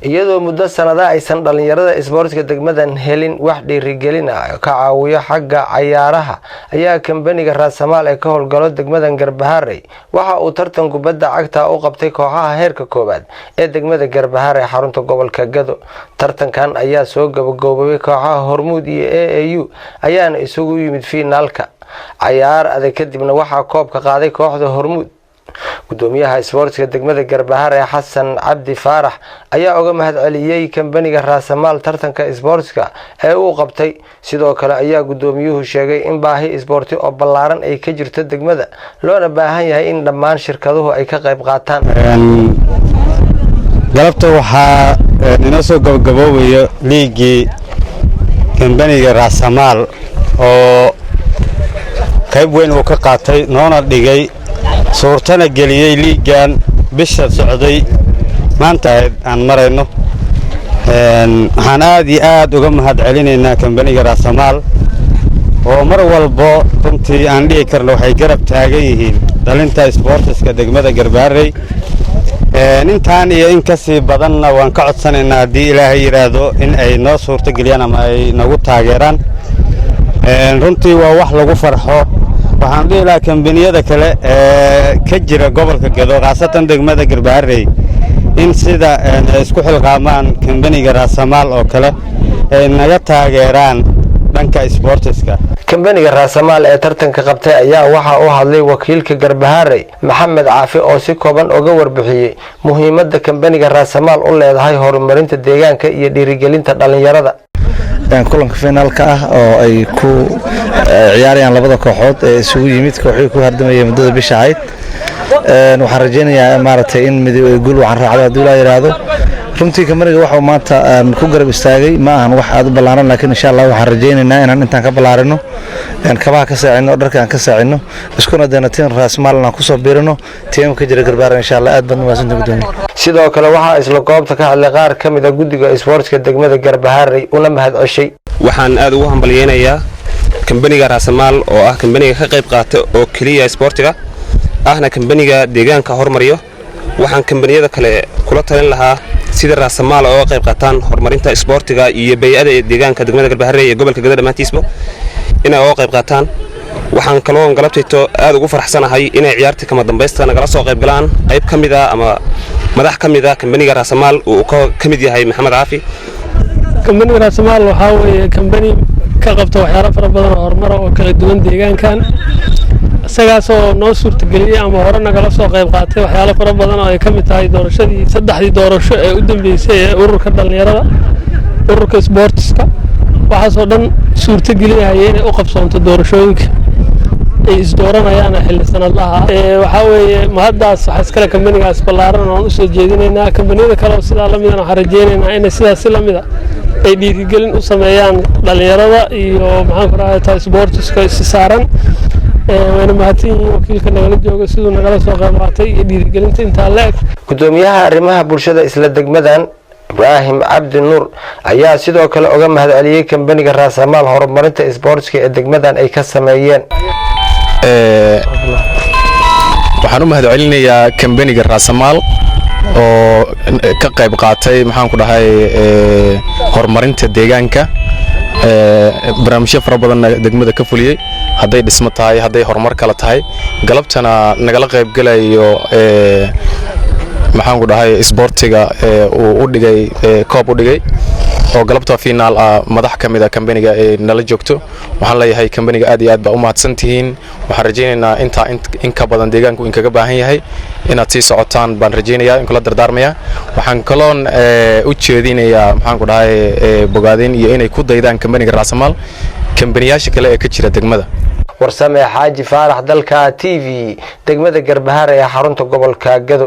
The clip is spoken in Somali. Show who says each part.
Speaker 1: iyadoo muddo sanada aysan dhalinyarada isboortiga degmadan helin wax dhiirigelin ah ka caawiyo xagga ciyaaraha ayaa kambaniga Raasamaal ee ka howlgalo degmadan Garbaharey waxa uu tartan kubadda cagta u qabtay kooxaha heerka koobaad ee degmada Garbaharey xarunta gobolka Gado. Tartankan ayaa soo gabagaboobay kooxaha Hormuud iyo AAU ayaana isugu yimid finaalka ciyaar adag kadibna waxa koobka qaaday kooxda Hormuud. gudoomiyaha isboortiga degmada Garbaharey Xasan Cabdi Faarax ayaa uga mahadceliyay kambaniga Raasamaal tartanka isboortiga ee uu qabtay. sidoo kale ayaa gudoomiyuhu sheegay in baahi isboorti oo ballaaran ay ka jirto degmada loona baahan yahay in dhammaan shirkaduhu ay ka qayb qaataan.
Speaker 2: galabta waxaa inoo soo gabagaboobaya liigii kambaniga Raasamaal oo qayb weyn uu ka qaatay noona dhigay suurtana geliyay liigan bisha socday maanta aan marayno. waxaan aad iyo aad uga mahadcelinaynaa kambaniga Raasamaal oo mar walba runtii aan dhigi karno waxay garab taagan yihiin dhalinta isboortiska degmada Garbaharey. intaan iyo in ka sii badanna waan ka codsanaynaa haddii Ilaahay yiraahdo in ay noo suurto geliyaan ama ay nagu taageeraan. runtii waa wax lagu farxo. waxaan dhihi lahaa kambaniyada kale ee ka jira gobolka Gado qaasatan degmada Garbaharey in sida isku xilqaamaan kambaniga Raasamaal oo kale ay naga taageeraan dhanka isboortiska.
Speaker 1: kambaniga Raasamaal ee tartanka qabtay ayaa waxa uu hadlay wakiilka Garbaharey Maxamed Caafi oo si kooban uga warbixiyay muhiimadda kambaniga Raasamaal u leedahay horumarinta deegaanka iyo dhiirigelinta dhalinyarada.
Speaker 3: kulanka finaalka ah oo ay ku ciyaarayaan labada kooxood ee isugu yimid kooxii ku hardamayay muddada bisha ahayd. waxaan rajaynayaa maaragtay in mid guul waxaan raacdo haddii la yiraahdo. runtii kambaniga waxa uu maanta ku garab istaagay ma ahan wax aad u ballaaran laakiin insha Allah waxaan rajaynaynaa inaan intaan ka ballaarino kabaha ka saacino dharka aan ka saacino iskuna deenatiin Raasamaal aan ku soo biirino team ka jira Garbaharey insha Allah aad baan u wanaagsan gudoomiye.
Speaker 1: sidoo kale waxa isla goobta ka hadlay qaar ka mid ah guddiga isboortiga degmada Garbaharey una mahadceshay.
Speaker 4: waxaan aad ugu hambalyeeynaa kambaniga Raasamaal oo ah kambaniga ka qayb qaata oo kaliya isboortiga ahna kambaniga deegaanka hormariyo. waxaan kambaniyada kale kula talin lahaa sida Raasamaal oo qayb qaataan horumarinta isboortiga iyo bay'ada deegaanka degmada Garbaharey ee gobolka Gado dhamaantiisba inay oo qayb qaataan. waxaan kaloo galabtayto aad ugu faraxsanahay inay ciyaarta kama dambaysta nagala soo qayb galaan qayb kamid ah ama madax kamid ah kambaniga Raasamaal oo ka mid yahay Maxamed Caafi.
Speaker 5: kambaniga Raasamaal waxa weeye kambani ka qabta waxyaalo fara badan oo horumar oo kala duwan deegaankan isagaasoo noo suurtageliyay ama hore nagala soo qayb qaatay waxyaalo fara badan oo ay ka mid tahay doorashadii saddexdii doorasho ee u dambeysay ee ururka dhalinyarada ururka isboortiska waxaasoo dhan suurtagelinaya inay u qabsoonto doorashooyinka ay isdooranayaan xilli sanadlaha. waxa weeye mahaddaas waxa iskale kambanigaas ballaaran oo u soo jeedinaynaa kambaniyada kale oo sidaa la mid ah waxaan rajaynaynaa inay sidaas la mid ah ay dhiirigelin u sameeyaan dhalinyarada iyo maxaan ku raadtaa isboortiska is saaran. waana mahadsanyihiin wakiilka nagala jooga sidoo nagala soo qayb qaatay iyo dhiirigelinta inta leeg.
Speaker 1: gudoomiyaha arrimaha bulshada isla degmadan Ibrahim Abdi Nur ayaa sidoo kale uga mahadceliyay kambaniga Raasamaal horumarinta isboortiga ee degmadan ay ka sameeyeen.
Speaker 6: waxaan u mahadcelinayaa kambaniga Raasamaal oo ka qayb qaatay maxaan ku dhahay horumarinta deegaanka barnaamijyo fara badan degmada ka fuliyay hadday dhismo tahay hadday horumar kala tahay galabtana nagala qayb galayo maxaan ku dhahay isboortiga uu u dhigay koob u dhigay oo galabta finaal ah madax kamid ah kambaniga ee nala joogto. waxaan leeyahay kambaniga aad iyo aad baa u mahadsantihiin. waxaan rajaynaynaa in ka badan deegaanku in kaga baahan yahay inaad sii socotaan baan rajaynayaa in kula dardaarmaya. waxaan kaloon u jeedinayaa maxaan ku dhahay bogaadin iyo inay ku daydaan kambaniga Raasamaal kambaniyaasha kale ee ka jira degmada.
Speaker 1: warsame Xaaji Faarax dalka TV degmada Garbaharey ee xarunta gobolka Gado.